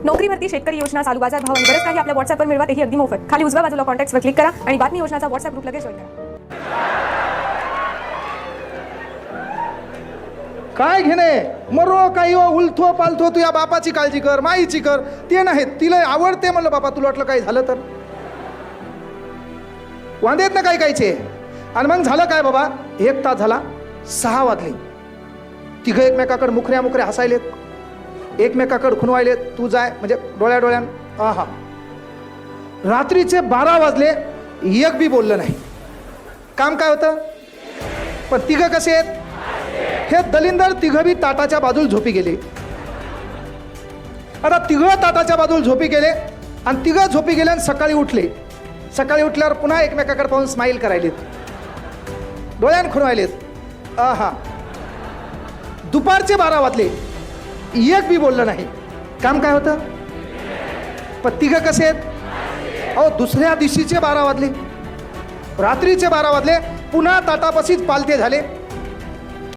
नोकरी भरती, शेतकरी योजना, चालू बाजार भाव आणि बरंच काही आपल्या व्हॉट्सअपवर मिळवा, तेही अगदी मोफत. खाली उजव्या बाजूला कॉन्टॅक्ट्सवर क्लिक करा आणि बातमी योजनाचा व्हॉट्सअप ग्रुप लगेच जॉईन करा. काय घेणे मरो काही उलथो पालथो, तू या बापाची काळजी कर, माईची कर. ते नाही, तिला आवडते म्हणलं बापा, तुला वाटलं काही झालं तर वांदेत ना काही कायचे. आणि मग झालं काय बाबा, 1 तास झाला, 6 वाजले. तिघं एकमेकाकडे मुखऱ्या मुखऱ्या हसायलेत, एकमेकाकडे खुनवायलेत. तू जाय म्हणजे डोळ्यान. हा रात्रीचे 12 वाजले, एक बी बोललं नाही. काम काय होतं, पण तिघं कसे आहेत, हे दलिंदर तिघं बी ताटाच्या बाजूला झोपी गेले. आता तिघं ताटाच्या बाजूला झोपी गेले आणि तिघं झोपी गेले आणि सकाळी उठले. सकाळी उठल्यावर पुन्हा एकमेकाकडे पाहून स्माईल करायलेत, डोळ्यान खुणवायलेत. दुपारचे 12 वाजले, एक बी बोललं नाही. काम काय होतं, पण तिघं कसे आहेत. अहो दुसऱ्या दिवशीचे 12 वाजले, रात्रीचे 12 वाजले, पुन्हा ताटापाशीच पालते झाले.